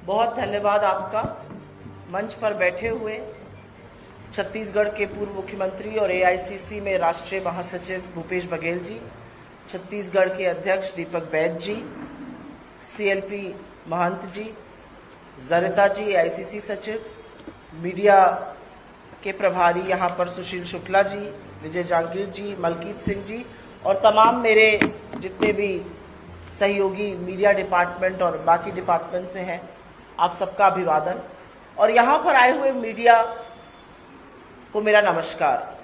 बहुत धन्यवाद आपका। मंच पर बैठे हुए छत्तीसगढ़ के पूर्व मुख्यमंत्री और एआईसीसी में राष्ट्रीय महासचिव भूपेश बघेल जी, छत्तीसगढ़ के अध्यक्ष दीपक बैद जी, सीएलपी महंत जी, जरिता जी एआईसीसी सचिव, मीडिया के प्रभारी यहाँ पर सुशील शुक्ला जी, विजय जांगीर जी, मलकीत सिंह जी और तमाम मेरे जितने भी सहयोगी मीडिया डिपार्टमेंट और बाकी डिपार्टमेंट से हैं, आप सबका अभिवादन। और यहाँ पर आए हुए मीडिया को मेरा नमस्कार।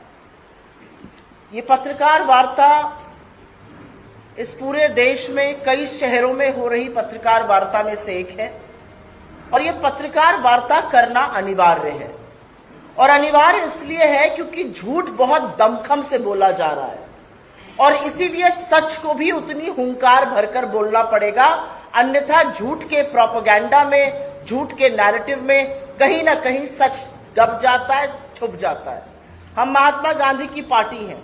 ये पत्रकार वार्ता इस पूरे देश में कई शहरों में हो रही पत्रकार वार्ता में से एक है और ये पत्रकार वार्ता करना अनिवार्य है। और अनिवार्य इसलिए है क्योंकि झूठ बहुत दमखम से बोला जा रहा है और इसीलिए सच को भी उतनी हुंकार भरकर बोलना पड़ेगा, अन्यथा झूठ के प्रोपेगेंडा में, झूठ के नैरेटिव में कहीं ना कहीं सच दब जाता है, छुप जाता है। हम महात्मा गांधी की पार्टी हैं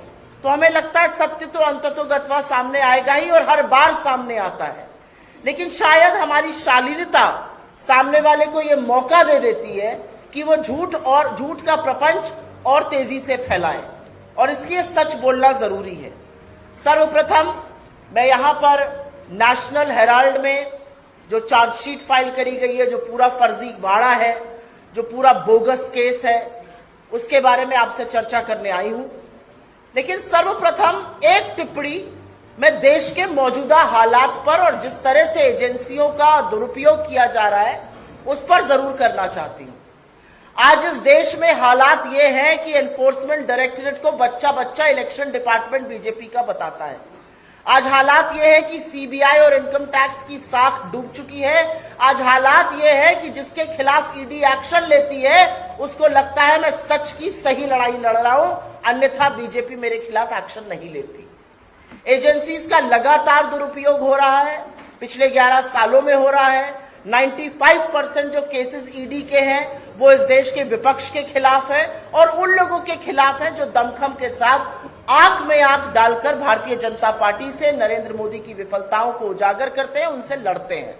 तो हमें लगता है सत्य तो अंततोगत्वा सामने आएगा ही और हर बार सामने आता है, लेकिन शायद हमारी शालीनता सामने वाले को यह मौका दे देती है कि वो झूठ का प्रपंच और तेजी से फैलाए और इसलिए सच बोलना जरूरी है। सर्वप्रथम मैं यहां पर नेशनल हेराल्ड में जो चार्जशीट फाइल करी गई है, जो पूरा फर्जी वाड़ा है, जो पूरा बोगस केस है, उसके बारे में आपसे चर्चा करने आई हूं। लेकिन सर्वप्रथम एक टिप्पणी मैं देश के मौजूदा हालात पर और जिस तरह से एजेंसियों का दुरुपयोग किया जा रहा है उस पर जरूर करना चाहती हूं। आज इस देश में हालात ये हैं कि एनफोर्समेंट डायरेक्टरेट को बच्चा बच्चा इलेक्शन डिपार्टमेंट बीजेपी का बताता है। आज हालात ये है कि सीबीआई और इनकम टैक्स की साख डूब चुकी है। आज हालात ये है कि जिसके खिलाफ ईडी एक्शन लेती है उसको लगता है मैं सच की सही लड़ाई लड़ रहा हूं, अन्यथा बीजेपी मेरे खिलाफ एक्शन नहीं लेती। एजेंसीज का लगातार दुरुपयोग हो रहा है, पिछले 11 सालों में हो रहा है। 95% जो केसेस ईडी के हैं वो इस देश के विपक्ष के खिलाफ है और उन लोगों के खिलाफ है जो दमखम के साथ आंख में आंख डालकर भारतीय जनता पार्टी से, नरेंद्र मोदी की विफलताओं को उजागर करते हैं, उनसे लड़ते हैं।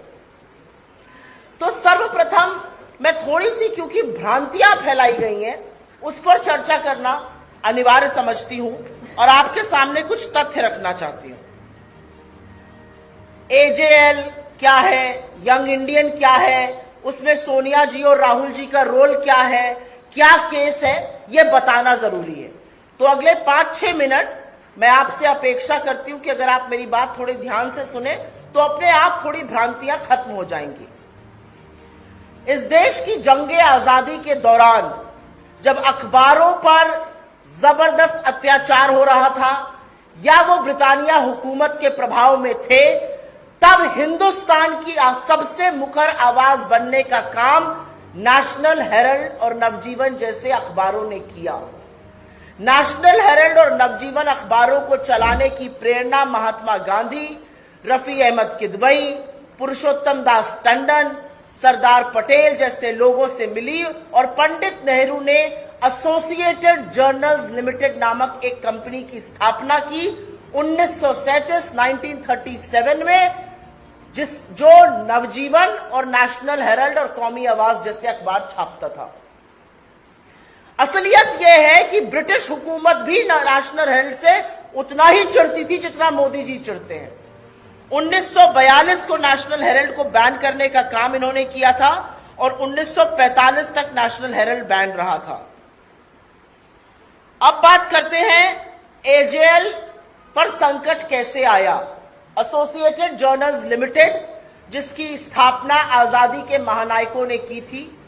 तो सर्वप्रथम मैं थोड़ी सी, क्योंकि भ्रांतियां फैलाई गई हैं, उस पर चर्चा करना अनिवार्य समझती हूं और आपके सामने कुछ तथ्य रखना चाहती हूं। एजेएल क्या है, यंग इंडियन क्या है, उसमें सोनिया जी और राहुल जी का रोल क्या है, क्या केस है, यह बताना जरूरी है। तो अगले 5-6 मिनट मैं आपसे अपेक्षा करती हूं कि अगर आप मेरी बात थोड़े ध्यान से सुने तो अपने आप थोड़ी भ्रांतियां खत्म हो जाएंगी। इस देश की जंगे आजादी के दौरान जब अखबारों पर जबरदस्त अत्याचार हो रहा था या वो ब्रिटानिया हुकूमत के प्रभाव में थे, तब हिंदुस्तान की सबसे मुखर आवाज बनने का काम नेशनल हेरल्ड और नवजीवन जैसे अखबारों ने किया। नेशनल हेरल्ड और नवजीवन अखबारों को चलाने की प्रेरणा महात्मा गांधी, रफी अहमद किदवई, पुरुषोत्तम दास टंडन, सरदार पटेल जैसे लोगों से मिली और पंडित नेहरू ने एसोसिएटेड जर्नल्स लिमिटेड नामक एक कंपनी की स्थापना की 1937 में, जो नवजीवन और नेशनल हेरल्ड और कौमी आवाज जैसे अखबार छापता था। असलियत यह है कि ब्रिटिश हुकूमत भी नेशनल हेरल्ड से उतना ही चिढ़ती थी जितना मोदी जी चिढ़ते हैं। 1942 को नेशनल हेरल्ड को बैन करने का काम इन्होंने किया था और 1945 तक नेशनल हेरल्ड बैन रहा था। अब बात करते हैं एजेएल पर संकट कैसे आया। एसोसिएटेड जर्नल्स लिमिटेड, जिसकी स्थापना आजादी के महानायकों ने की थी,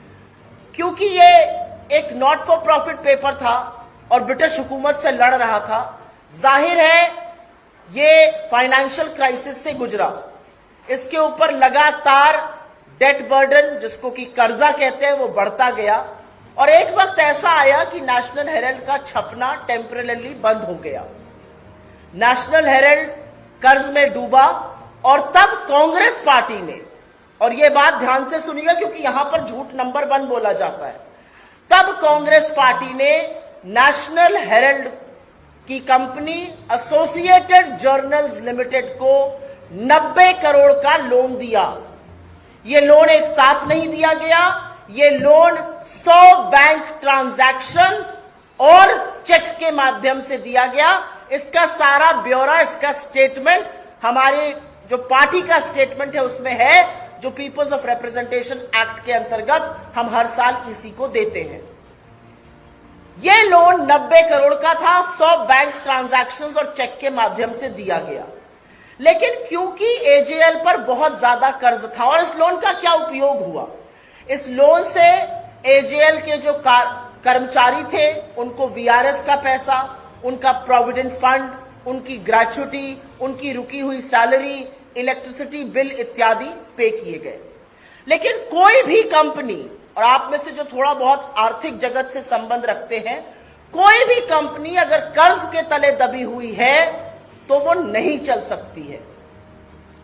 क्योंकि ये एक नॉट फॉर प्रॉफिट पेपर था और ब्रिटिश हुकूमत से लड़ रहा था, जाहिर है ये फाइनेंशियल क्राइसिस से गुजरा। इसके ऊपर लगातार डेट बर्डन, जिसको कि कर्जा कहते हैं, वो बढ़ता गया और एक वक्त ऐसा आया कि नेशनल हेरल्ड का छपना टेम्परेरी बंद हो गया। नेशनल हेरल्ड कर्ज में डूबा और तब कांग्रेस पार्टी ने, और यह बात ध्यान से सुनिएगा क्योंकि यहां पर झूठ नंबर 1 बोला जाता है, तब कांग्रेस पार्टी ने नेशनल हेरल्ड की कंपनी एसोसिएटेड जर्नल्स लिमिटेड को 90 करोड़ का लोन दिया। ये लोन एक साथ नहीं दिया गया, ये लोन 100 बैंक ट्रांजैक्शन और चेक के माध्यम से दिया गया। इसका सारा ब्यौरा, इसका स्टेटमेंट हमारे जो पार्टी का स्टेटमेंट है उसमें है, जो पीपल्स ऑफ रिप्रेजेंटेशन एक्ट के अंतर्गत हम हर साल ईसी को देते हैं। यह लोन 90 करोड़ का था, 100 बैंक ट्रांजैक्शंस और चेक के माध्यम से दिया गया। लेकिन क्योंकि एजेएल पर बहुत ज्यादा कर्ज था, और इस लोन का क्या उपयोग हुआ, इस लोन से एजेएल के जो कर्मचारी थे उनको वीआरएस का पैसा, उनका प्रोविडेंट फंड, उनकी ग्रेच्युटी, उनकी रुकी हुई सैलरी, इलेक्ट्रिसिटी बिल इत्यादि पे किए गए। लेकिन कोई भी कंपनी, और आप में से जो थोड़ा बहुत आर्थिक जगत से संबंध रखते हैं, कोई भी कंपनी अगर कर्ज के तले दबी हुई है तो वो नहीं चल सकती है।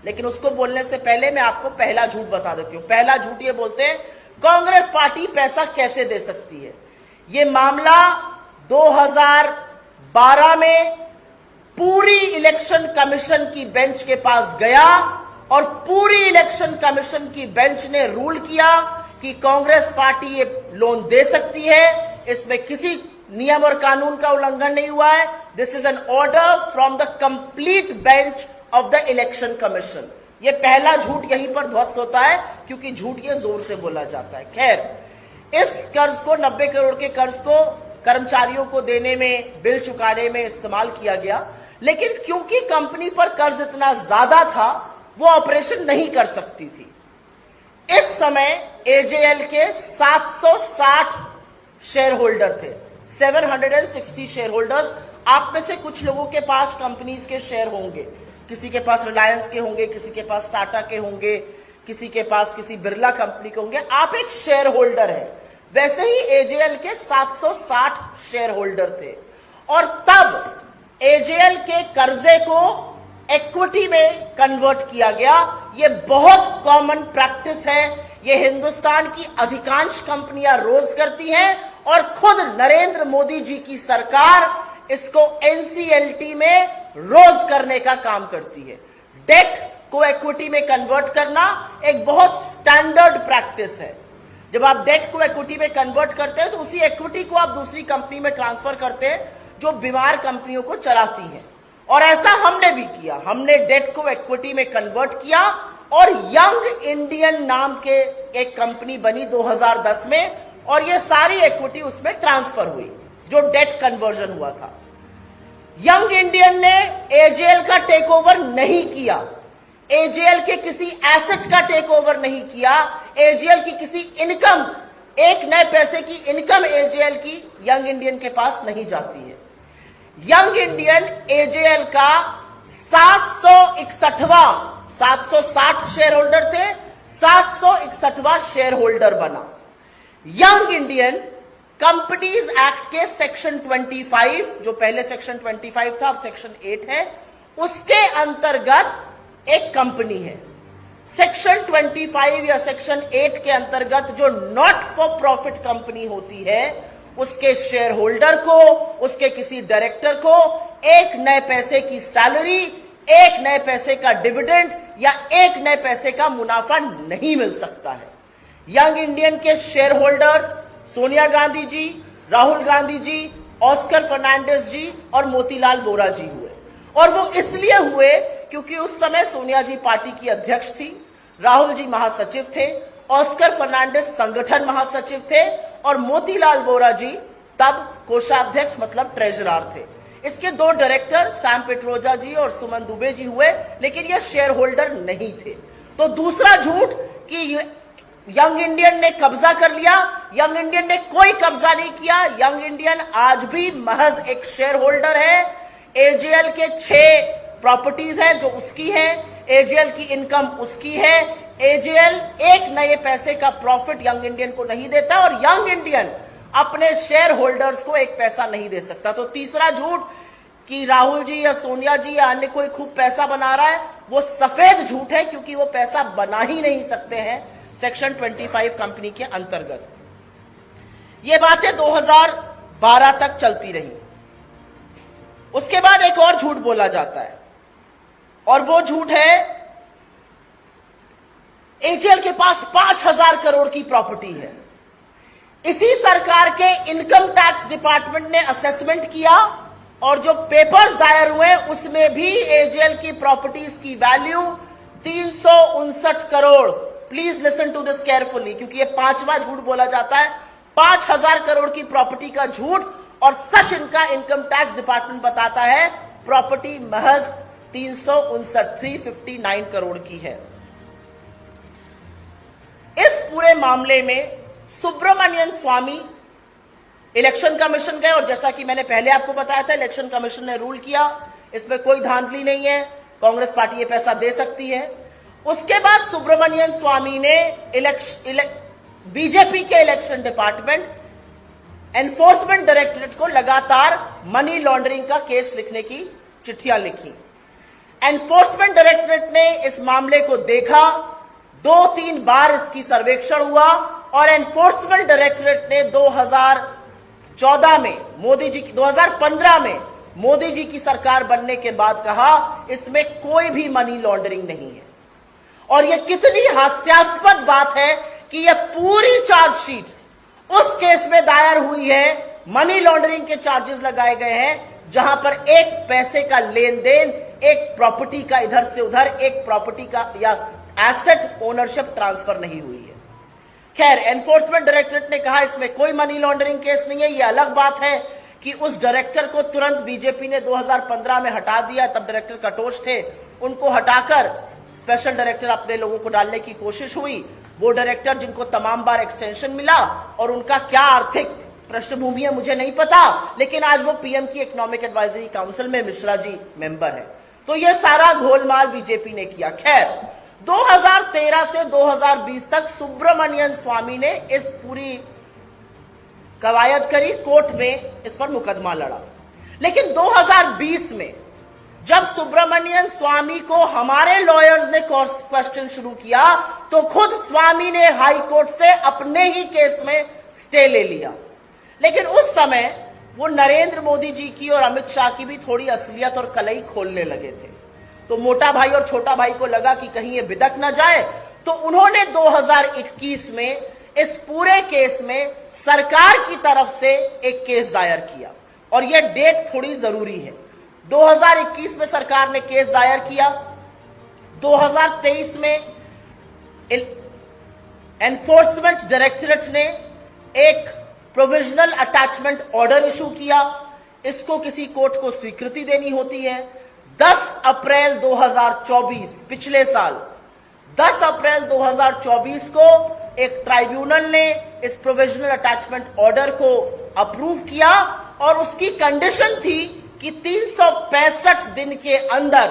लेकिन उसको बोलने से पहले मैं आपको पहला झूठ बता देती हूं। पहला झूठ ये बोलते हैं कांग्रेस पार्टी पैसा कैसे दे सकती है। ये मामला 2012 में पूरी इलेक्शन कमीशन की बेंच के पास गया और पूरी इलेक्शन कमीशन की बेंच ने रूल किया कि कांग्रेस पार्टी ये लोन दे सकती है, इसमें किसी नियम और कानून का उल्लंघन नहीं हुआ है। This is an order from the complete bench of the election commission. ये पहला झूठ यहीं पर ध्वस्त होता है, क्योंकि झूठ ये जोर से बोला जाता है। खैर, इस कर्ज को, 90 करोड़ के कर्ज को कर्मचारियों को देने में, बिल चुकाने में इस्तेमाल किया गया। लेकिन क्योंकि कंपनी पर कर्ज इतना ज्यादा था, वो ऑपरेशन नहीं कर सकती थी। इस समय एजेएल के 760 शेयर होल्डर थे, 760 शेयर होल्डर्स। आप में से कुछ लोगों के पास कंपनीज के शेयर होंगे, किसी के पास रिलायंस के होंगे, किसी के पास टाटा के होंगे, किसी के पास किसी बिरला कंपनी के होंगे। आप एक शेयर होल्डर है। वैसे ही एजेएल के 760 शेयर होल्डर थे, और तब एजेएल के कर्जे को इक्विटी में कन्वर्ट किया गया। यह बहुत कॉमन प्रैक्टिस है, यह हिंदुस्तान की अधिकांश कंपनियां रोज करती हैं, और खुद नरेंद्र मोदी जी की सरकार इसको एनसीएलटी में रोज करने का काम करती है। डेट को इक्विटी में कन्वर्ट करना एक बहुत स्टैंडर्ड प्रैक्टिस है। जब आप डेट को इक्विटी में कन्वर्ट करते हैं तो उसी इक्विटी को आप दूसरी कंपनी में ट्रांसफर करते हैं जो बीमार कंपनियों को चलाती हैं, और ऐसा हमने भी किया। हमने डेट को इक्विटी में कन्वर्ट किया और यंग इंडियन नाम के एक कंपनी बनी 2010 में, और ये सारी इक्विटी उसमें ट्रांसफर हुई जो डेट कन्वर्जन हुआ था। यंग इंडियन ने एजेएल का टेक ओवर नहीं किया, एजेएल के किसी एसेट का टेक ओवर नहीं किया, एजेएल की किसी इनकम, एक नए पैसे की इनकम एजेएल की यंग इंडियन के पास नहीं जाती है। यंग इंडियन एजेएल का 760 शेयर होल्डर थे, 761वां शेयर होल्डर बना। यंग इंडियन कंपनीज एक्ट के सेक्शन 25, जो पहले सेक्शन 25 था अब सेक्शन 8 है, उसके अंतर्गत एक कंपनी है। सेक्शन 25 या सेक्शन 8 के अंतर्गत जो नॉट फॉर प्रॉफिट कंपनी होती है, उसके शेयर होल्डर को, उसके किसी डायरेक्टर को एक नए पैसे की सैलरी, एक नए पैसे का डिविडेंड या एक नए पैसे का मुनाफा नहीं मिल सकता है। यंग इंडियन के शेयर होल्डर्स सोनिया गांधी जी, राहुल गांधी जी, ऑस्कर फर्नांडिस जी और मोतीलाल वोरा जी हुए। और वो इसलिए हुए क्योंकि उस समय सोनिया जी पार्टी की अध्यक्ष थी, राहुल जी महासचिव थे, ऑस्कर फर्नांडिस संगठन महासचिव थे, और मोतीलाल वोरा जी तब कोषाध्यक्ष मतलब ट्रेजरर थे। इसके दो डायरेक्टर सैम पिट्रोदा जी और सुमन दुबे जी हुए, लेकिन ये शेयर होल्डर नहीं थे। तो दूसरा झूठ कि यंग इंडियन ने कब्जा कर लिया, यंग इंडियन ने कोई कब्जा नहीं किया। यंग इंडियन आज भी महज एक शेयर होल्डर है। एजेएल के 6 प्रॉपर्टीज हैं जो उसकी है, एजेएल की इनकम उसकी है। एजेएल एक नए पैसे का प्रॉफिट यंग इंडियन को नहीं देता, और यंग इंडियन अपने शेयर होल्डर्स को एक पैसा नहीं दे सकता। तो तीसरा झूठ कि राहुल जी या सोनिया जी या अन्य कोई खूब पैसा बना रहा है, वो सफेद झूठ है, क्योंकि वो पैसा बना ही नहीं सकते हैं सेक्शन 25 कंपनी के अंतर्गत। ये बातें 2012 तक चलती रही। उसके बाद एक और झूठ बोला जाता है, और वो झूठ है एजेएल के पास 5,000 करोड़ की प्रॉपर्टी है। इसी सरकार के इनकम टैक्स डिपार्टमेंट ने असेसमेंट किया और जो पेपर्स दायर हुए उसमें भी एजेएल की प्रॉपर्टीज की value 359 crore. Please listen to this carefully, क्योंकि ये 5वां झूठ बोला जाता है। 5,000 करोड़ की प्रॉपर्टी का झूठ और सच इनका इनकम टैक्स डिपार्टमेंट बताता है प्रॉपर्टी महज 359 करोड़ की है। इस पूरे मामले में सुब्रमण्यन स्वामी इलेक्शन कमीशन गए और जैसा कि मैंने पहले आपको बताया था, इलेक्शन कमीशन ने रूल किया, इसमें कोई धांधली नहीं है, कांग्रेस पार्टी ये पैसा दे सकती है। उसके बाद सुब्रमण्यन स्वामी ने बीजेपी के इलेक्शन डिपार्टमेंट एनफोर्समेंट डायरेक्टरेट को लगातार मनी लॉन्ड्रिंग का केस लिखने की चिट्ठियां लिखी। एनफोर्समेंट डायरेक्टरेट ने इस मामले को देखा, 2-3 बार इसकी सर्वेक्षण हुआ और एनफोर्समेंट डायरेक्टरेट ने 2014 में 2015 में मोदी जी की सरकार बनने के बाद कहा इसमें कोई भी मनी लॉन्ड्रिंग नहीं है। और यह कितनी हास्यास्पद बात है कि यह पूरी चार्जशीट उस केस में दायर हुई है, मनी लॉन्ड्रिंग के चार्जेस लगाए गए हैं, जहां पर एक पैसे का लेन देन, एक प्रॉपर्टी का इधर से उधर, एक प्रॉपर्टी का या एसेट ओनरशिप ट्रांसफर नहीं हुई है। खैर, एनफोर्समेंट डायरेक्टरेट ने कहा इसमें कोई मनी लॉन्ड्रिंग केस नहीं है। यह अलग बात है कि उस डायरेक्टर को तुरंत बीजेपी ने 2015 में हटा दिया, तब डायरेक्टर कटोच थे, उनको हटाकर स्पेशल डायरेक्टर अपने लोगों को डालने की कोशिश हुई। वो डायरेक्टर जिनको तमाम बार एक्सटेंशन मिला और उनका क्या आर्थिक पृष्ठभूमि है मुझे नहीं पता, लेकिन आज वो पीएम की इकोनॉमिक एडवाइजरी काउंसिल में मिश्रा जी मेंबर है। तो ये सारा घोलमाल बीजेपी ने किया। खैर, 2013 से 2020 तक सुब्रमण्यन स्वामी ने इस पूरी कवायद करी, कोर्ट में इस पर मुकदमा लड़ा। लेकिन 2020 में जब सुब्रमण्यन स्वामी को हमारे लॉयर्स ने क्वेश्चन शुरू किया तो खुद स्वामी ने हाई कोर्ट से अपने ही केस में स्टे ले लिया। लेकिन उस समय वो नरेंद्र मोदी जी की और अमित शाह की भी थोड़ी असलियत और कलई खोलने लगे थे, तो मोटा भाई और छोटा भाई को लगा कि कहीं ये बिदक ना जाए, तो उन्होंने 2021 में इस पूरे केस में सरकार की तरफ से एक केस दायर किया। और यह डेट थोड़ी जरूरी है। 2021 में सरकार ने केस दायर किया, 2023 में एनफोर्समेंट डायरेक्टरेट ने एक प्रोविजनल अटैचमेंट ऑर्डर इशू किया। इसको किसी कोर्ट को स्वीकृति देनी होती है। 10 अप्रैल 2024, पिछले साल 10 अप्रैल 2024 को एक ट्राइब्यूनल ने इस प्रोविजनल अटैचमेंट ऑर्डर को अप्रूव किया और उसकी कंडीशन थी कि 365 दिन के अंदर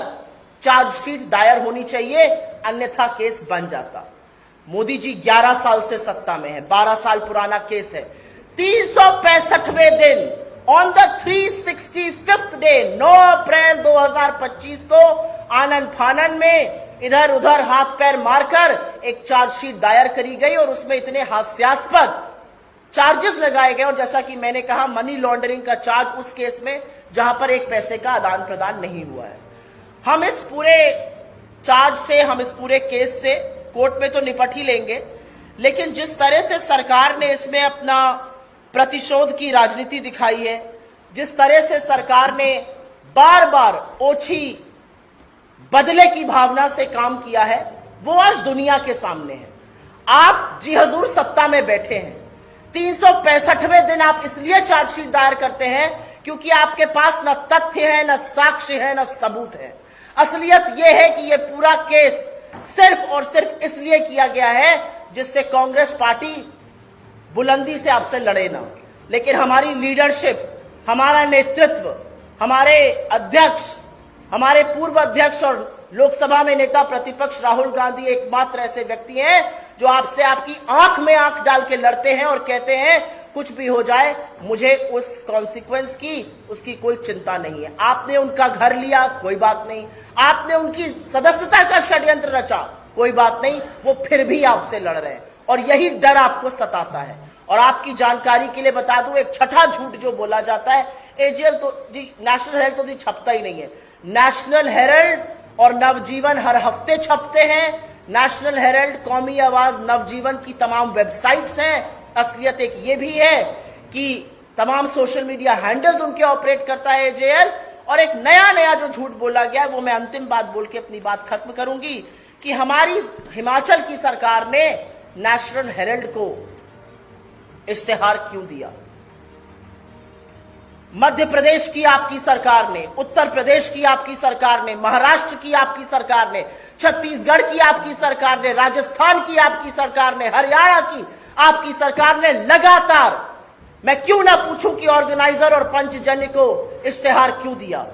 चार्जशीट दायर होनी चाहिए, अन्यथा केस बन जाता। मोदी जी 11 साल से सत्ता में है, 12 साल पुराना केस है। 365वें दिन ऑन द 365th डे 9 अप्रैल 2025 को आनन फानन में इधर उधर हाथ पैर मारकर एक चार्जशीट दायर करी गई और उसमें इतने हास्यास्पद चार्जेस लगाए गए। और जैसा कि मैंने कहा, मनी लॉन्ड्रिंग का चार्ज उस केस में जहां पर एक पैसे का आदान प्रदान नहीं हुआ है। हम इस पूरे चार्ज से, हम इस पूरे केस से कोर्ट में तो निपट ही लेंगे, लेकिन जिस तरह से सरकार ने इसमें अपना प्रतिशोध की राजनीति दिखाई है, जिस तरह से सरकार ने बार बार ओछी बदले की भावना से काम किया है, वो आज दुनिया के सामने है। आप जी हजूर सत्ता में बैठे हैं, 365वें दिन आप इसलिए चार्जशीट दायर करते हैं क्योंकि आपके पास न तथ्य है, न साक्ष्य है, न सबूत है। असलियत यह है कि यह पूरा केस सिर्फ और सिर्फ इसलिए किया गया है जिससे कांग्रेस पार्टी बुलंदी से आपसे लड़े ना। लेकिन हमारी लीडरशिप, हमारा नेतृत्व, हमारे अध्यक्ष, हमारे पूर्व अध्यक्ष और लोकसभा में नेता प्रतिपक्ष राहुल गांधी एकमात्र ऐसे व्यक्ति हैं जो आपसे आपकी आंख में आंख डाल के लड़ते हैं और कहते हैं कुछ भी हो जाए, मुझे उस कॉन्सिक्वेंस की, उसकी कोई चिंता नहीं है। आपने उनका घर लिया, कोई बात नहीं। आपने उनकी सदस्यता का षड्यंत्र रचा, कोई बात नहीं, वो फिर भी आपसे लड़ रहे हैं और यही डर आपको सताता है। और आपकी जानकारी के लिए बता दूं, एक छठा झूठ जो बोला जाता है, एजेएल तो जी, नेशनल हेराल्ड तो जी छपता ही नहीं है। नेशनल हेराल्ड और नवजीवन हर हफ्ते छपते हैं, नेशनल हेराल्ड, कौमी आवाज, नवजीवन की तमाम वेबसाइट्स हैं। असलियत एक ये भी है कि तमाम सोशल मीडिया हैंडल्स उनके ऑपरेट करता है एजेएल। और एक नया जो झूठ बोला गया, वो मैं अंतिम बात बोल के अपनी बात खत्म करूंगी कि हमारी हिमाचल की सरकार ने नेशनल हेराल्ड को इश्तेहार क्यों दिया। मध्य प्रदेश की आपकी सरकार ने, उत्तर प्रदेश की आपकी सरकार ने, महाराष्ट्र की आपकी सरकार ने, छत्तीसगढ़ की आपकी सरकार ने, राजस्थान की आपकी सरकार ने, हरियाणा की आपकी सरकार ने लगातार, मैं क्यों ना पूछूं कि ऑर्गेनाइजर और पंचजन्य को इश्तेहार क्यों दिया।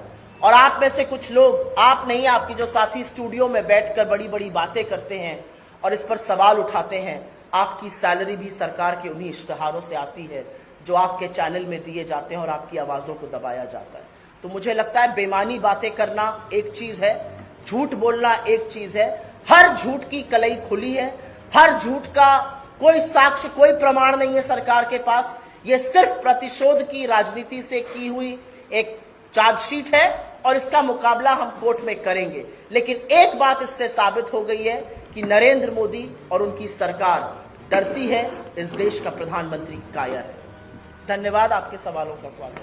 और आप में से कुछ लोग, आप नहीं, आपकी जो साथी स्टूडियो में बैठकर बड़ी बड़ी बातें करते हैं और इस पर सवाल उठाते हैं, आपकी सैलरी भी सरकार के उन्हीं इश्तेहारों से आती है जो आपके चैनल में दिए जाते हैं और आपकी आवाजों को दबाया जाता है। तो मुझे लगता है बेईमानी बातें करना एक चीज है, झूठ बोलना एक चीज है। हर झूठ की कलई खुली है, हर झूठ का कोई साक्ष्य, कोई प्रमाण नहीं है सरकार के पास। ये सिर्फ प्रतिशोध की राजनीति से की हुई एक चार्जशीट है और इसका मुकाबला हम कोर्ट में करेंगे। लेकिन एक बात इससे साबित हो गई है कि नरेंद्र मोदी और उनकी सरकार डरती है, इस देश का प्रधानमंत्री कायर है। धन्यवाद। आपके सवालों का स्वागत।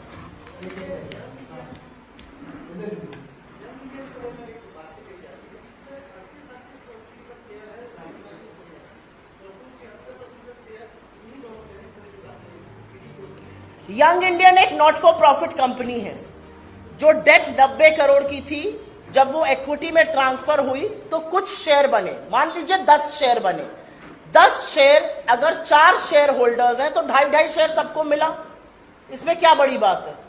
यंग इंडियन एक नॉट फॉर प्रॉफिट कंपनी है जो डेट 90 करोड़ की थी। जब वो इक्विटी में ट्रांसफर हुई तो कुछ शेयर बने, मान लीजिए 10 शेयर बने। 10 शेयर, अगर 4 शेयर होल्डर्स हैं तो 2.5 शेयर सबको मिला। इसमें क्या बड़ी बात है?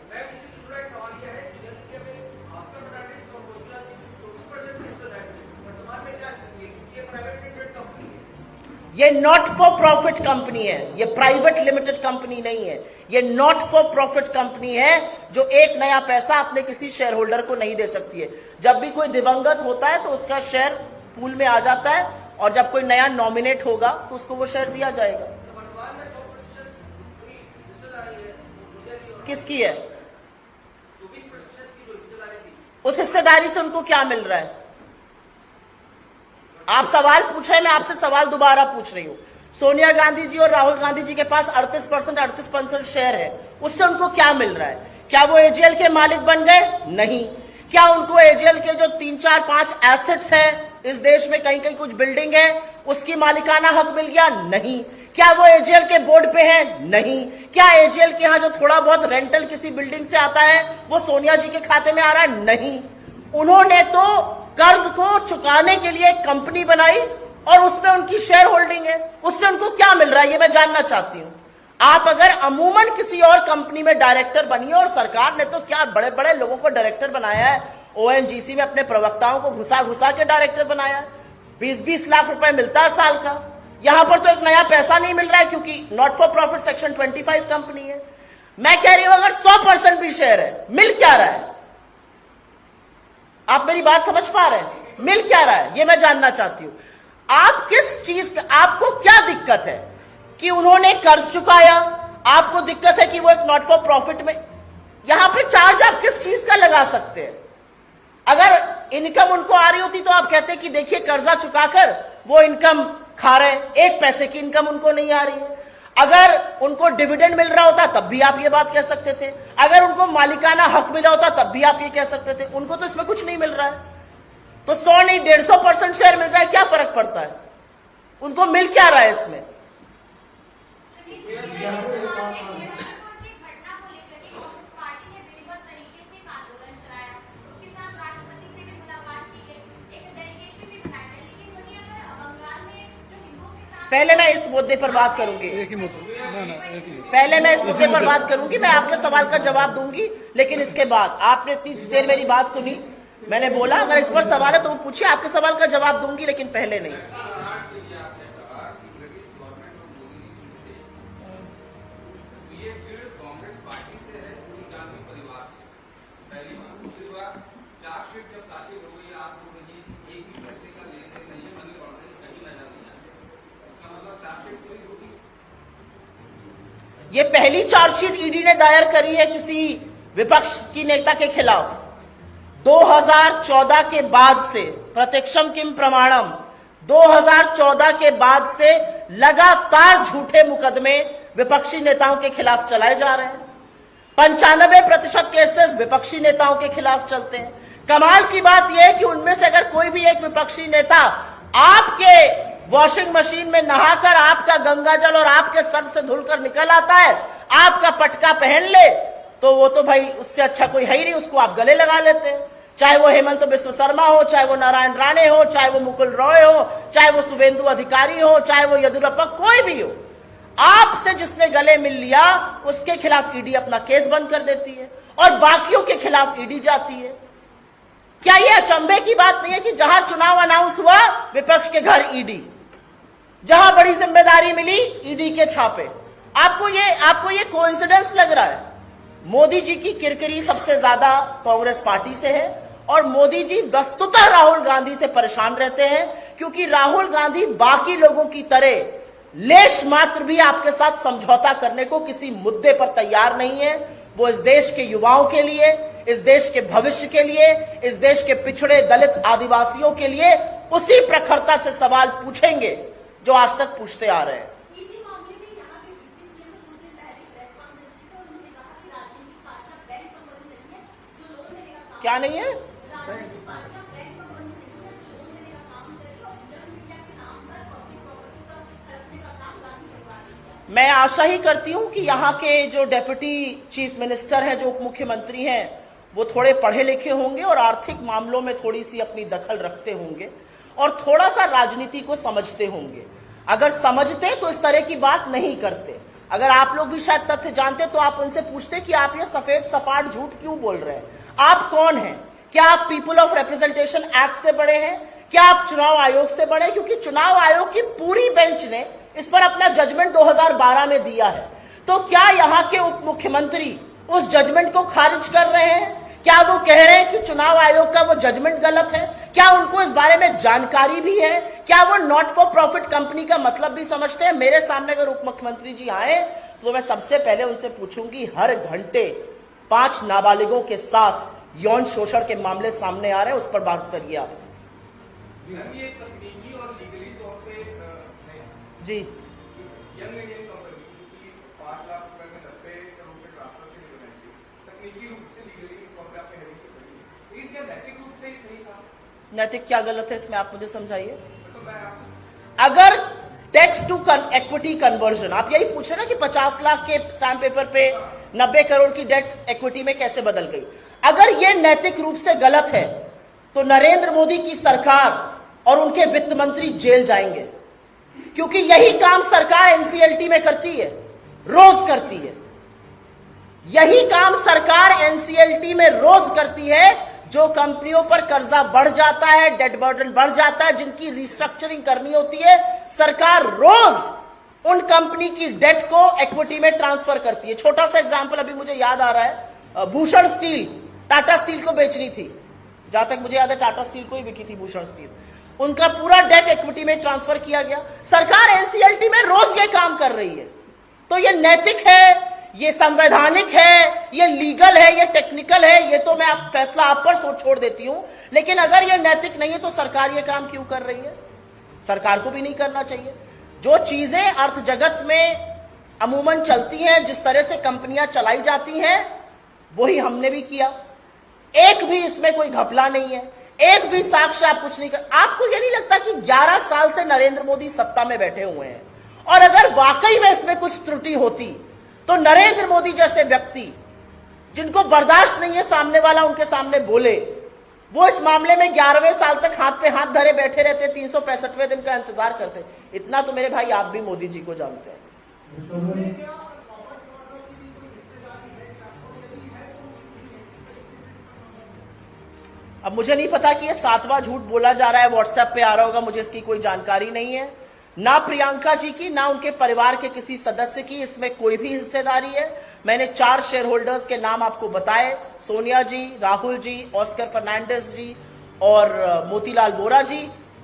ये नॉट फॉर प्रॉफिट कंपनी है, ये प्राइवेट लिमिटेड कंपनी नहीं है। ये नॉट फॉर प्रॉफिट कंपनी है जो एक नया पैसा अपने किसी शेयर होल्डर को नहीं दे सकती है। जब भी कोई दिवंगत होता है तो उसका शेयर पूल में आ जाता है और जब कोई नया नॉमिनेट होगा तो उसको वो शेयर दिया जाएगा। किसकी है? उस हिस्सेदारी से उनको क्या मिल रहा है? आप सवाल पूछ रहे हैं, मैं आपसे सवाल दोबारा पूछ रही हूं। सोनिया गांधी जी और राहुल गांधी जी के पास 38% शेयर है, उससे उनको क्या मिल रहा है? क्या वो एजेएल के मालिक बन गए? नहीं। क्या उनको एजेएल के जो 3, 4, 5 एसेट्स हैं, इस देश में कहीं कहीं कुछ बिल्डिंग है, उसकी मालिकाना हक मिल गया? नहीं। क्या वो एजेएल के बोर्ड पे है? नहीं। क्या एजेएल के यहां जो थोड़ा बहुत रेंटल किसी बिल्डिंग से आता है वो सोनिया जी के खाते में आ रहा है? नहीं। उन्होंने तो कर्ज को चुकाने के लिए एक कंपनी बनाई और उसमें उनकी शेयर होल्डिंग है। उससे उनको क्या मिल रहा है ये मैं जानना चाहती हूं। आप अगर अमूमन किसी और कंपनी में डायरेक्टर बनिए, और सरकार ने तो क्या बड़े बड़े लोगों को डायरेक्टर बनाया है। ओएनजीसी में अपने प्रवक्ताओं को घुसा घुसा के डायरेक्टर बनाया है। 20-20 लाख रुपए मिलता है साल का। यहां पर तो एक नया पैसा नहीं मिल रहा है क्योंकि not for profit section 25 company है। मैं कह रही हूं अगर 100% भी शेयर है, मिल क्या रहा है? आप मेरी बात समझ पा रहे हैं? मिल क्या रहा है ये मैं जानना चाहती हूं। आप किस चीज, आपको क्या दिक्कत है कि उन्होंने कर्ज चुकाया? आपको दिक्कत है कि वो एक नॉट फॉर प्रॉफिट में, यहां पे चार्ज आप किस चीज का लगा सकते हैं? अगर इनकम उनको आ रही होती तो आप कहते कि देखिए कर्जा चुकाकर वो इनकम खा रहे, 1 पैसे की इनकम उनको नहीं आ रही है। अगर उनको डिविडेंड मिल रहा होता तब भी आप ये बात कह सकते थे। अगर उनको मालिकाना हक मिला होता तब भी आप ये कह सकते थे। उनको तो इसमें कुछ नहीं मिल रहा है, तो 100 नहीं 150% शेयर मिल जाए क्या फर्क पड़ता है? उनको मिल क्या रहा है इसमें? पहले मैं इस मुद्दे पर बात करूंगी, पहले मैं इस मुद्दे पर बात करूंगी, मैं आपके सवाल का जवाब दूंगी, लेकिन इसके बाद आपने इतनी देर मेरी बात सुनी, मैंने बोला अगर इस पर सवाल है तो पूछिए, आपके सवाल का जवाब दूंगी, लेकिन पहले नहीं। ये पहली चार्जशीट ईडी ने दायर करी है किसी विपक्ष की नेता के खिलाफ। 2014 के बाद से प्रत्यक्षम किम प्रमाणम, 2014 के बाद से लगातार झूठे मुकदमे विपक्षी नेताओं के खिलाफ चलाए जा रहे हैं। 95% केसेस विपक्षी नेताओं के खिलाफ चलते हैं। कमाल की बात यह है कि उनमें से अगर कोई भी एक विपक्षी नेता आपके वॉशिंग मशीन में नहाकर आपका गंगाजल और आपके सर से धुलकर निकल आता है, आपका पटका पहन ले, तो वो तो भाई उससे अच्छा कोई है ही नहीं, उसको आप गले लगा लेते हैं। चाहे वो हेमंत बिस्व शर्मा हो, चाहे वो नारायण राणे हो, चाहे वो मुकुल रॉय हो, चाहे वो शुभेंदु अधिकारी हो, चाहे वो येदियुरप्पा, कोई भी हो, आपसे जिसने गले मिल लिया उसके खिलाफ ईडी अपना केस बंद कर देती है और बाकियों के खिलाफ ईडी जाती है। क्या यह अचंभे की बात नहीं है कि जहां चुनाव अनाउंस हुआ विपक्ष के घर ईडी, जहां बड़ी जिम्मेदारी मिली ईडी के छापे। आपको ये कोइंसिडेंस लग रहा है? मोदी जी की किरकिरी सबसे ज्यादा कांग्रेस पार्टी से है और मोदी जी वस्तुतः राहुल गांधी से परेशान रहते हैं, क्योंकि राहुल गांधी बाकी लोगों की तरह लेश मात्र भी आपके साथ समझौता करने को किसी मुद्दे पर तैयार नहीं है। वो इस देश के युवाओं के लिए, इस देश के भविष्य के लिए, इस देश के पिछड़े दलित आदिवासियों के लिए उसी प्रखरता से सवाल पूछेंगे जो आज तक पूछते आ रहे हैं। क्या नहीं है? मैं आशा ही करती हूं कि यहाँ के जो डेप्यूटी चीफ मिनिस्टर हैं, जो उप मुख्यमंत्री हैं, वो थोड़े पढ़े लिखे होंगे और आर्थिक मामलों में थोड़ी सी अपनी दखल रखते होंगे और थोड़ा सा राजनीति को समझते होंगे। अगर समझते तो इस तरह की बात नहीं करते। अगर आप लोग भी शायद तथ्य जानते तो आप उनसे पूछते कि आप ये सफेद सपाट झूठ क्यों बोल रहे हैं? आप कौन हैं? क्या आप पीपल ऑफ रिप्रेजेंटेशन एक्ट से बड़े हैं? क्या आप चुनाव आयोग से बड़े? क्योंकि चुनाव आयोग की पूरी बेंच ने इस पर अपना जजमेंट 2012 में दिया है। तो क्या यहाँ के उप मुख्यमंत्री उस जजमेंट को खारिज कर रहे हैं? क्या वो कह रहे हैं कि चुनाव आयोग का वो जजमेंट गलत है? क्या उनको इस बारे में जानकारी भी है? क्या वो नॉट फॉर प्रॉफिट कंपनी का मतलब भी समझते हैं? मेरे सामने अगर उप मुख्यमंत्री जी आए तो मैं सबसे पहले उनसे पूछूंगी, हर घंटे 5 नाबालिगों के साथ यौन शोषण के मामले सामने आ रहे हैं, उस पर बात करिए आप। ये तकनीकी और लीगली तौर पे जी, यंग इंडियन कंपनी की 5 लाख रुपए में 90 करोड़ के ट्रांसफर की निर्णय थी, तकनीकी रूप से लीगली तौर पे आपने हेडिंग की सही, लेकिन क्या नैतिक रूप से ही सही था? नैतिक क्या गलत है इसमें, आप मुझे समझाइए। तो मैं अगर डेट टू इक्विटी कन्वर्जन, आप यही पूछे ना कि 50 लाख के स्टैम्प पेपर पे 90 करोड़ की डेट इक्विटी में कैसे बदल गई, अगर ये नैतिक रूप से गलत है तो नरेंद्र मोदी की सरकार और उनके वित्त मंत्री जेल जाएंगे, क्योंकि यही काम सरकार एनसीएलटी में करती है, रोज करती है। यही काम सरकार एनसीएलटी में रोज करती है। जो कंपनियों पर कर्जा बढ़ जाता है, डेट बर्डन बढ़ जाता है, जिनकी रिस्ट्रक्चरिंग करनी होती है, सरकार रोज उन कंपनी की डेट को इक्विटी में ट्रांसफर करती है। छोटा सा एग्जांपल अभी मुझे याद आ रहा है, भूषण स्टील, टाटा स्टील को बेचनी थी, जहां तक मुझे याद है टाटा स्टील को ही बिकी थी भूषण स्टील, उनका पूरा डेट इक्विटी में ट्रांसफर किया गया। सरकार एनसीएलटी में रोज ये काम कर रही है। तो ये नैतिक है, ये संवैधानिक है, ये लीगल है, ये टेक्निकल है, ये तो मैं फैसला आप पर छोड़ देती हूं। लेकिन अगर ये नैतिक नहीं है तो सरकार ये काम क्यों कर रही है? सरकार को भी नहीं करना चाहिए। जो चीजें अर्थ जगत में अमूमन चलती हैं, जिस तरह से कंपनियां चलाई जाती हैं, वही हमने भी किया। एक भी इसमें कोई घपला नहीं है, एक भी साक्ष्य आप कुछ नहीं कर। आपको यह नहीं लगता कि 11 साल से नरेंद्र मोदी सत्ता में बैठे हुए हैं, और अगर वाकई में इसमें कुछ त्रुटि होती तो नरेंद्र मोदी जैसे व्यक्ति, जिनको बर्दाश्त नहीं है सामने वाला उनके सामने बोले, वो इस मामले में 11वें साल तक हाथ पे हाथ धरे बैठे रहते, 365वें दिन का इंतजार करते। इतना तो मेरे भाई आप भी मोदी जी को जानते हैं। अब मुझे नहीं पता कि ये 7वां झूठ बोला जा रहा है, व्हाट्सएप पे आ रहा होगा, मुझे इसकी कोई जानकारी नहीं है। ना प्रियंका जी की, ना उनके परिवार के किसी सदस्य की इसमें कोई भी हिस्सेदारी है। मैंने 4 शेयर होल्डर्स के नाम आपको बताए, सोनिया जी, राहुल जी, ऑस्कर फर्नांडिस जी और मोतीलाल वोरा जी।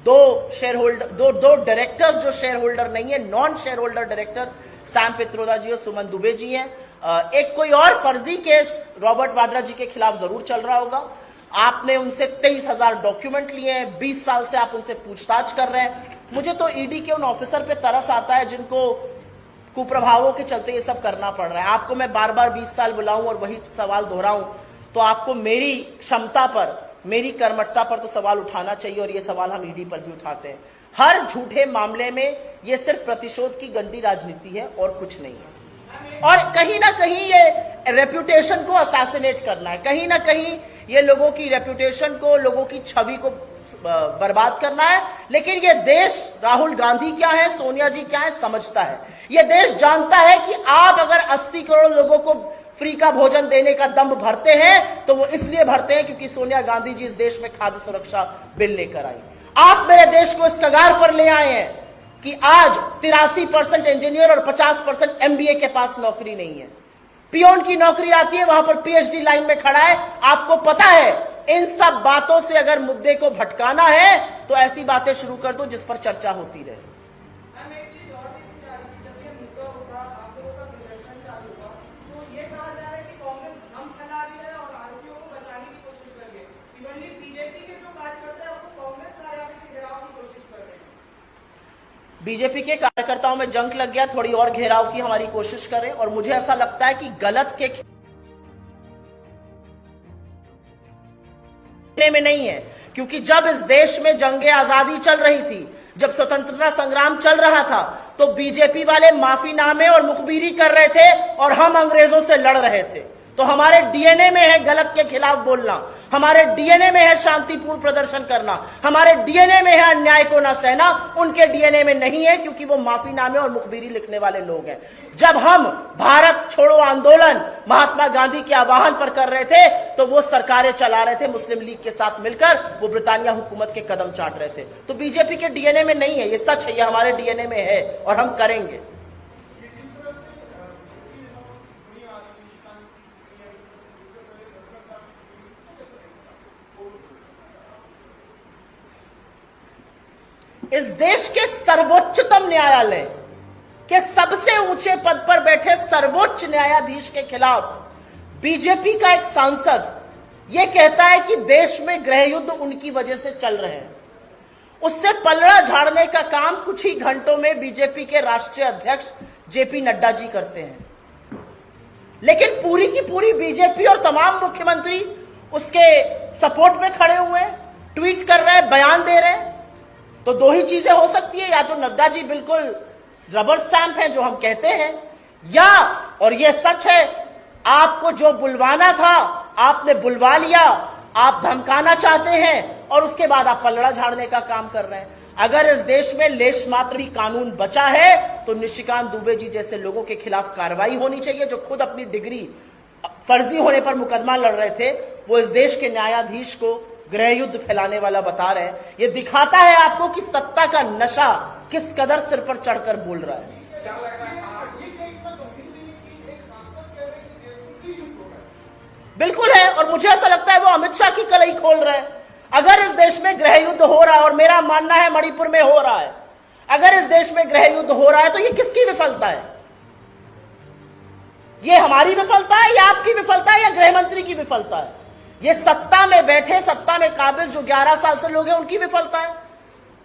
2 डायरेक्टर्स जो शेयर होल्डर नहीं है, non share holder director Sam Pitroda ji और सुमन दुबे जी हैं। एक कोई और फर्जी केस रॉबर्ट वाड्रा जी के खिलाफ जरूर चल रहा होगा। आपने उनसे 23,000 डॉक्यूमेंट लिए हैं, 20 साल से आप उनसे पूछताछ कर रहे हैं। मुझे तो ईडी के उन ऑफिसर पे तरस आता है जिनको कुप्रभावों के चलते ये सब करना पड़ रहा है। आपको मैं बार बार 20 साल बुलाऊं और वही सवाल दोहराऊं तो आपको मेरी क्षमता पर, मेरी कर्मठता पर तो सवाल उठाना चाहिए, और ये सवाल हम ईडी पर भी उठाते हैं। हर झूठे मामले में ये सिर्फ प्रतिशोध की गंदी राजनीति है और कुछ नहीं है। और कहीं ना कहीं ये रेप्यूटेशन को असैसिनेट करना है, कहीं ना कहीं ये लोगों की रेप्यूटेशन को, लोगों की छवि को बर्बाद करना है। लेकिन ये देश राहुल गांधी क्या है, सोनिया जी क्या है, समझता है। ये देश जानता है कि आप अगर 80 करोड़ लोगों को फ्री का भोजन देने का दम भरते हैं तो वो इसलिए भरते हैं क्योंकि सोनिया गांधी जी इस देश में खाद्य सुरक्षा बिल लेकर आई। आप मेरे देश को इस कगार पर ले आए हैं कि आज 83% इंजीनियर और 50% एमबीए के पास नौकरी नहीं है। पियोन की नौकरी आती है, वहां पर पीएचडी लाइन में खड़ा है। आपको पता है, इन सब बातों से अगर मुद्दे को भटकाना है तो ऐसी बातें शुरू कर दो जिस पर चर्चा होती रहे। एक चीज और भी पूछा कि जब ये मुद्दा उठा, आप लोगों का प्रदर्शन चालू हुआ, तो ये कहा जा रहा है कि कांग्रेस भ्रम फैला रही है और आरोपियों को बचाने की कोशिश कर रही है। इवनली बीजेपी के जो कार्यकर्ता है वो कांग्रेस कार्यालय के घेराव की कोशिश कर रहे हैं। बीजेपी के कार्यकर्ताओं में जंक लग गया, थोड़ी और घेराव की हमारी कोशिश करें। और मुझे ऐसा लगता है कि गलत के में नहीं है, क्योंकि जब इस देश में जंगे आजादी चल रही थी, जब स्वतंत्रता संग्राम चल रहा था, तो बीजेपी वाले माफीनामे और मुखबिरी कर रहे थे और हम अंग्रेजों से लड़ रहे थे। तो हमारे डीएनए में है गलत के खिलाफ बोलना, हमारे डीएनए में है शांतिपूर्ण प्रदर्शन करना, हमारे डीएनए में है अन्याय को न सहना। उनके डीएनए में नहीं है क्योंकि वो माफीनामे और मुखबिरी लिखने वाले लोग हैं। जब हम भारत छोड़ो आंदोलन महात्मा गांधी के आह्वान पर कर रहे थे तो वो सरकारें चला रहे थे मुस्लिम लीग के साथ मिलकर, वो ब्रिटानिया हुकूमत के कदम चाट रहे थे। तो बीजेपी के डीएनए में नहीं है, ये सच है, ये हमारे डीएनए में है और हम करेंगे। इस देश के सर्वोच्चतम न्यायालय के सबसे ऊंचे पद पर बैठे सर्वोच्च न्यायाधीश के खिलाफ बीजेपी का एक सांसद यह कहता है कि देश में गृह युद्ध उनकी वजह से चल रहे हैं। उससे पलड़ा झाड़ने का काम कुछ ही घंटों में बीजेपी के राष्ट्रीय अध्यक्ष जेपी नड्डा जी करते हैं। लेकिन पूरी की पूरी बीजेपी और तमाम मुख्यमंत्री उसके सपोर्ट में खड़े हुए हैं, ट्वीट कर रहे हैं, बयान दे रहे हैं। तो दो ही चीजें हो सकती है, या तो नड्डा जी बिल्कुल रबर स्टैंप है जो हम कहते हैं, या और ये सच है, आपको जो बुलवाना था आपने बुलवा लिया, आप धमकाना चाहते हैं और उसके बाद आप पलड़ा झाड़ने का काम कर रहे हैं। अगर इस देश में लेश मात्र भी कानून बचा है तो निशिकांत दुबे जी जैसे लोगों के खिलाफ कार्रवाई होनी चाहिए, जो खुद अपनी डिग्री फर्जी होने पर मुकदमा लड़ रहे थे। वो इस देश के न्यायाधीश को गृह युद्ध फैलाने वाला बता रहे हैं। ये दिखाता है आपको कि सत्ता का नशा किस कदर सिर पर चढ़कर बोल रहा है। क्या लग रहा है एक सांसद कह रहे हैं कि देश में युद्ध हो रहा है? बिल्कुल है, और मुझे ऐसा लगता है वो अमित शाह की कलई खोल रहे हैं। अगर इस देश में गृह युद्ध हो रहा है, और मेरा मानना है मणिपुर में हो रहा है, अगर इस देश में गृह युद्ध हो रहा है तो ये किसकी विफलता है? ये हमारी विफलता है या आपकी विफलता है या गृह मंत्री की विफलता है? ये सत्ता में बैठे, सत्ता में काबिज जो 11 साल से लोग हैं उनकी विफलता है।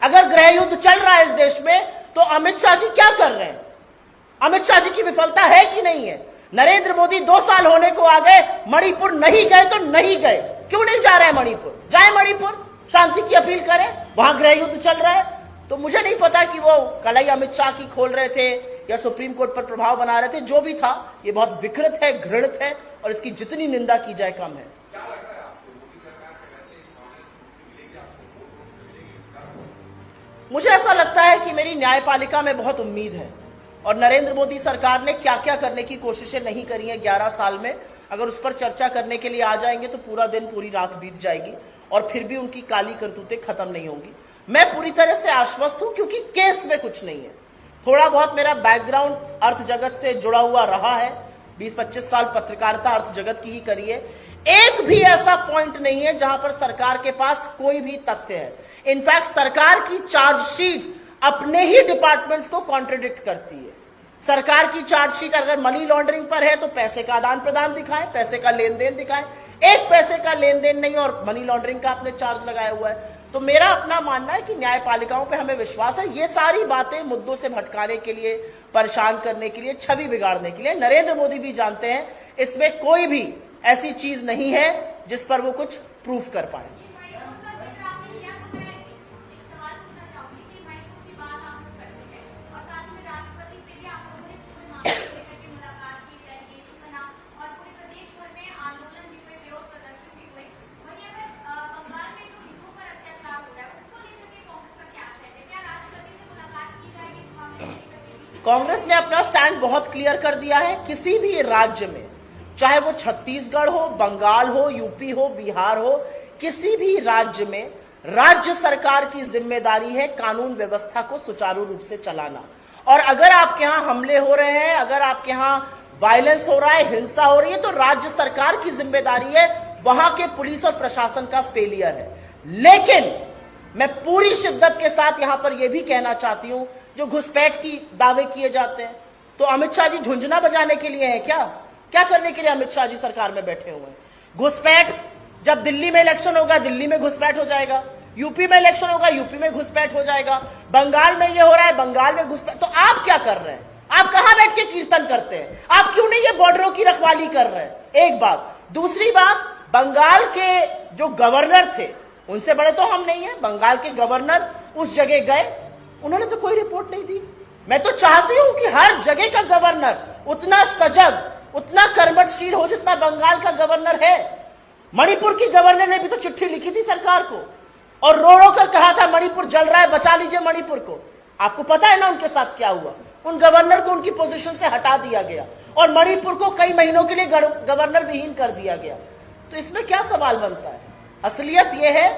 अगर गृह युद्ध चल रहा है इस देश में तो अमित शाह जी क्या कर रहे हैं? अमित शाह जी की विफलता है कि नहीं है? नरेंद्र मोदी 2 साल होने को आ गए, मणिपुर नहीं गए तो नहीं गए। क्यों नहीं जा रहे हैं मणिपुर? जाए मणिपुर, शांति की अपील करें, वहां गृह युद्ध चल रहा है। तो मुझे नहीं पता कि वो कलई अमित शाह की खोल रहे थे या सुप्रीम कोर्ट पर प्रभाव बना रहे थे। जो भी था ये बहुत विकृत है, घृणित है, और इसकी जितनी निंदा की जाए कम है। क्या लग रहा है आपको, मोदी सरकार के रहते कांग्रेस मिलेगी आपको, वोट मिलेगी? मुझे ऐसा लगता है कि मेरी न्यायपालिका में बहुत उम्मीद है, और नरेंद्र मोदी सरकार ने क्या क्या करने की कोशिशें नहीं करी हैं 11 साल में, अगर उस पर चर्चा करने के लिए आ जाएंगे तो पूरा दिन पूरी रात बीत जाएगी और फिर भी उनकी काली करतूतें खत्म नहीं होंगी। मैं पूरी तरह से आश्वस्त हूं क्योंकि केस में कुछ नहीं है। थोड़ा बहुत मेरा बैकग्राउंड अर्थ जगत से जुड़ा हुआ रहा है, 20-25 साल पत्रकारिता अर्थ जगत की ही करी है। एक भी ऐसा पॉइंट नहीं है जहां पर सरकार के पास कोई भी तथ्य है। इनफैक्ट सरकार की चार्जशीट अपने ही डिपार्टमेंट्स को कॉन्ट्रडिक्ट करती है। सरकार की चार्जशीट अगर मनी लॉन्ड्रिंग पर है तो पैसे का आदान प्रदान दिखाएं, पैसे का लेन देन दिखाएं। एक पैसे का लेन देन नहीं और मनी लॉन्ड्रिंग का आपने चार्ज लगाया हुआ है। तो मेरा अपना मानना है कि न्यायपालिकाओं पे हमें विश्वास है। ये सारी बातें मुद्दों से भटकाने के लिए, परेशान करने के लिए, छवि बिगाड़ने के लिए। नरेंद्र मोदी भी जानते हैं इसमें कोई भी ऐसी चीज नहीं है जिस पर वो कुछ प्रूफ कर पाए। कांग्रेस ने अपना स्टैंड बहुत क्लियर कर दिया है। किसी भी राज्य में, चाहे वो छत्तीसगढ़ हो, बंगाल हो, यूपी हो, बिहार हो, किसी भी राज्य में राज्य सरकार की जिम्मेदारी है कानून व्यवस्था को सुचारू रूप से चलाना। और अगर आपके यहां हमले हो रहे हैं, अगर आपके यहां वायलेंस हो रहा है, हिंसा हो रही है, तो राज्य सरकार की जिम्मेदारी है, वहां के पुलिस और प्रशासन का फेलियर है। लेकिन मैं पूरी शिद्दत के साथ यहां पर यह भी कहना चाहती हूं, जो घुसपैठ की दावे किए जाते हैं, तो अमित शाह जी झुंझुना बजाने के लिए है क्या? क्या करने के लिए अमित शाह जी सरकार में बैठे हुए हैं? घुसपैठ, जब दिल्ली में इलेक्शन होगा दिल्ली में घुसपैठ हो जाएगा, यूपी में इलेक्शन होगा यूपी में घुसपैठ हो जाएगा, बंगाल में ये हो रहा है बंगाल में घुसपैठ। तो आप क्या कर रहे हैं? आप कहां बैठ के कीर्तन करते हैं? आप क्यों नहीं ये बॉर्डरों की रखवाली कर रहे हैं? एक बात। दूसरी बात, बंगाल के जो गवर्नर थे उनसे बड़े तो हम नहीं है। बंगाल के गवर्नर उस जगह गए, उन्होंने तो कोई रिपोर्ट नहीं दी। मैं तो चाहती हूं कि हर जगह का गवर्नर उतना सजग, उतना कर्मठशील हो जितना बंगाल का गवर्नर है। मणिपुर की गवर्नर ने भी तो चिट्ठी लिखी थी सरकार को और रो रो कर कहा था मणिपुर जल रहा है, बचा लीजिए मणिपुर को। आपको पता है ना उनके साथ क्या हुआ? उन गवर्नर को उनकी पोजीशन से हटा दिया गया और मणिपुर को कई महीनों के लिए गवर्नर विहीन कर दिया गया। तो इसमें क्या सवाल बनता है? असलियत यह है,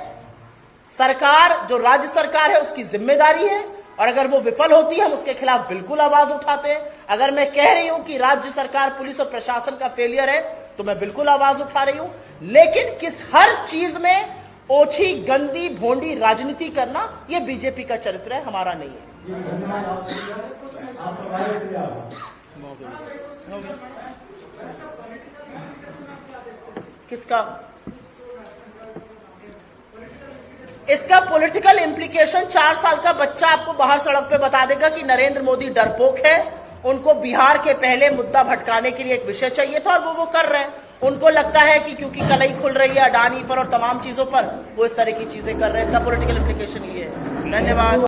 सरकार जो राज्य सरकार है उसकी जिम्मेदारी है, और अगर वो विफल होती है हम उसके खिलाफ बिल्कुल आवाज उठाते हैं। अगर मैं कह रही हूं कि राज्य सरकार, पुलिस और प्रशासन का फेलियर है तो मैं बिल्कुल आवाज उठा रही हूं। लेकिन किस हर चीज में ओछी, गंदी, भोंडी राजनीति करना यह बीजेपी का चरित्र है, हमारा नहीं है। किसका? इसका पॉलिटिकल इंप्लीकेशन 4 साल का बच्चा आपको बाहर सड़क पे बता देगा कि नरेंद्र मोदी डरपोक है, उनको बिहार के पहले मुद्दा भटकाने के लिए एक विषय चाहिए था और वो कर रहे हैं। उनको लगता है कि क्योंकि कलई खुल रही है अडानी पर और तमाम चीजों पर, वो इस तरह की चीजें कर रहे हैं। इसका पॉलिटिकल इंप्लीकेशन ये है। धन्यवाद।